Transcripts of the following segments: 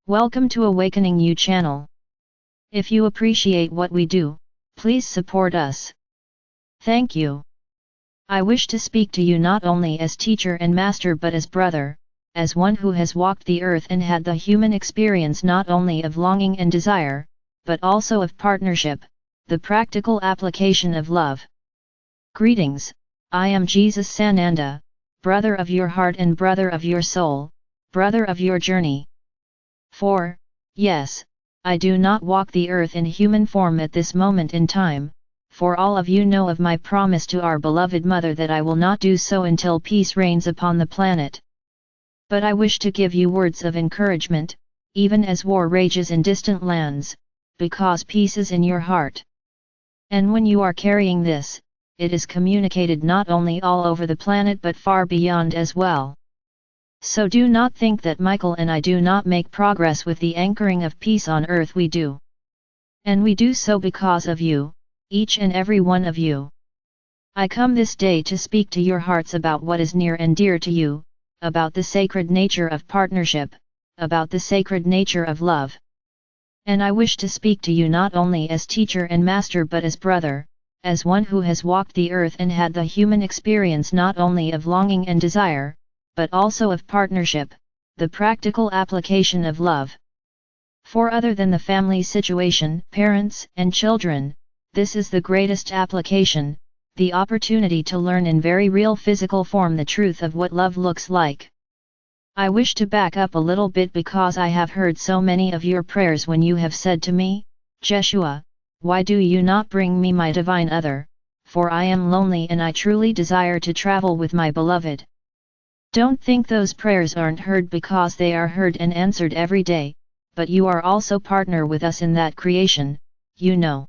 Welcome to Awakening You channel. If you appreciate what we do, please support us. Thank you. I wish to speak to you not only as teacher and master but as brother, as one who has walked the earth and had the human experience not only of longing and desire, but also of partnership, the practical application of love. Greetings, I am Jesus Sananda, brother of your heart and brother of your soul, brother of your journey. For, yes, I do not walk the earth in human form at this moment in time, for all of you know of my promise to our beloved mother that I will not do so until peace reigns upon the planet. But I wish to give you words of encouragement, even as war rages in distant lands, because peace is in your heart. And when you are carrying this, it is communicated not only all over the planet but far beyond as well. So do not think that Michael and I do not make progress with the anchoring of peace on earth. We do. And we do so because of you, each and every one of you. I come this day to speak to your hearts about what is near and dear to you, about the sacred nature of partnership, about the sacred nature of love. And I wish to speak to you not only as teacher and master but as brother, as one who has walked the earth and had the human experience not only of longing and desire, but also of partnership, the practical application of love. For other than the family situation, parents and children, this is the greatest application, the opportunity to learn in very real physical form the truth of what love looks like. I wish to back up a little bit because I have heard so many of your prayers when you have said to me, Jeshua, why do you not bring me my divine other, for I am lonely and I truly desire to travel with my beloved. Don't think those prayers aren't heard because they are heard and answered every day, but you are also partner with us in that creation, you know.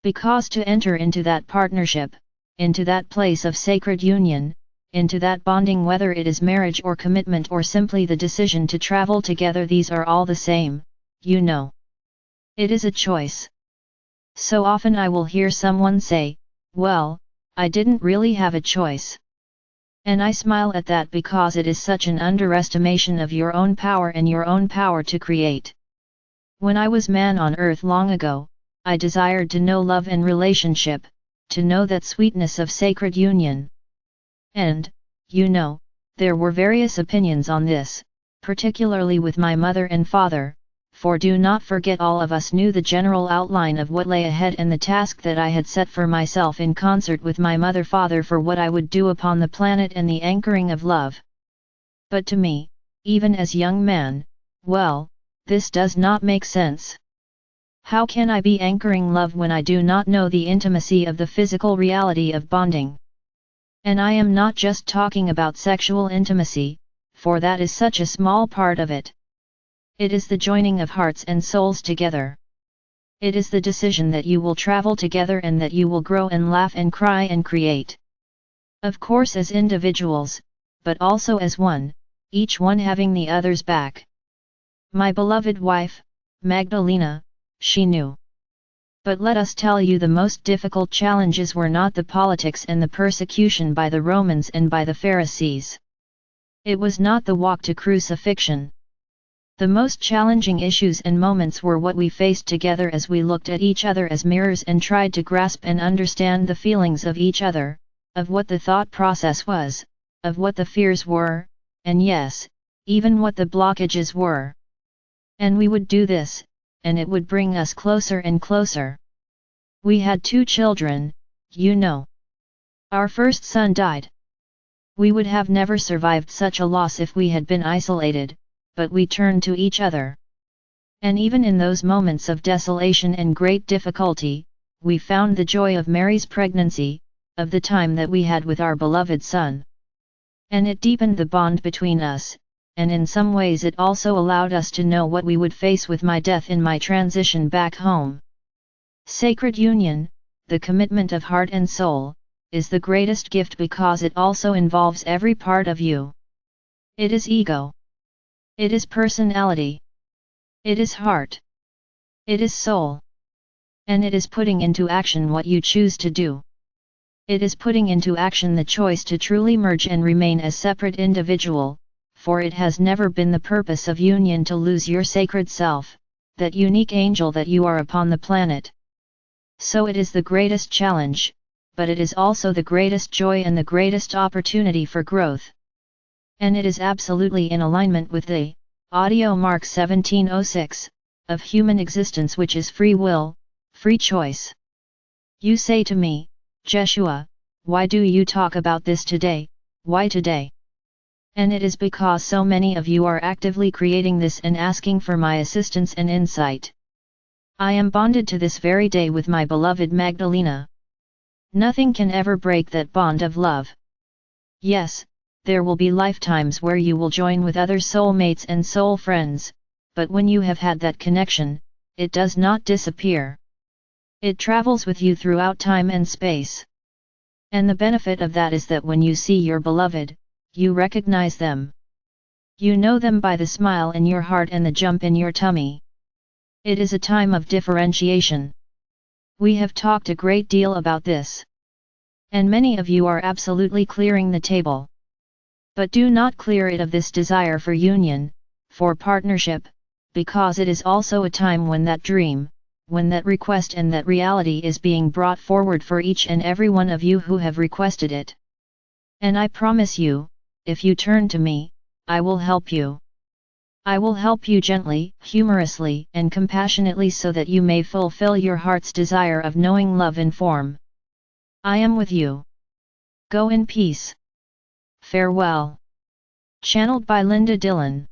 Because to enter into that partnership, into that place of sacred union, into that bonding, whether it is marriage or commitment or simply the decision to travel together, these are all the same, you know. It is a choice. So often I will hear someone say, well, I didn't really have a choice. And I smile at that because it is such an underestimation of your own power and your own power to create. When I was man on earth long ago, I desired to know love and relationship, to know that sweetness of sacred union. And, you know, there were various opinions on this, particularly with my mother and father, for do not forget all of us knew the general outline of what lay ahead and the task that I had set for myself in concert with my mother-father for what I would do upon the planet and the anchoring of love. But to me, even as young man, well, this does not make sense. How can I be anchoring love when I do not know the intimacy of the physical reality of bonding? And I am not just talking about sexual intimacy, for that is such a small part of it. It is the joining of hearts and souls together. It is the decision that you will travel together and that you will grow and laugh and cry and create. Of course as individuals, but also as one, each one having the other's back. My beloved wife, Magdalena, she knew. But let us tell you, the most difficult challenges were not the politics and the persecution by the Romans and by the Pharisees. It was not the walk to crucifixion. The most challenging issues and moments were what we faced together as we looked at each other as mirrors and tried to grasp and understand the feelings of each other, of what the thought process was, of what the fears were, and yes, even what the blockages were. And we would do this, and it would bring us closer and closer. We had 2 children, you know. Our first son died. We would have never survived such a loss if we had been isolated, but we turned to each other. And even in those moments of desolation and great difficulty, we found the joy of Mary's pregnancy, of the time that we had with our beloved son. And it deepened the bond between us, and in some ways it also allowed us to know what we would face with my death in my transition back home. Sacred union, the commitment of heart and soul, is the greatest gift because it also involves every part of you. It is ego. It is personality. It is heart. It is soul. And it is putting into action what you choose to do. It is putting into action the choice to truly merge and remain as separate individual, for it has never been the purpose of union to lose your sacred self, that unique angel that you are upon the planet. So it is the greatest challenge, but it is also the greatest joy and the greatest opportunity for growth. And it is absolutely in alignment with the audio mark 1706 of human existence, which is free will, free choice. You say to me, Jeshua, why do you talk about this today, why today? And it is because so many of you are actively creating this and asking for my assistance and insight. I am bonded to this very day with my beloved Magdalena. Nothing can ever break that bond of love. Yes, there will be lifetimes where you will join with other soulmates and soul friends, but when you have had that connection, it does not disappear. It travels with you throughout time and space. And the benefit of that is that when you see your beloved, you recognize them. You know them by the smile in your heart and the jump in your tummy. It is a time of differentiation. We have talked a great deal about this. And many of you are absolutely clearing the table. But do not clear it of this desire for union, for partnership, because it is also a time when that dream, when that request and that reality is being brought forward for each and every one of you who have requested it. And I promise you, if you turn to me, I will help you. I will help you gently, humorously, and compassionately so that you may fulfill your heart's desire of knowing love in form. I am with you. Go in peace. Farewell. Channeled by Linda Dillon.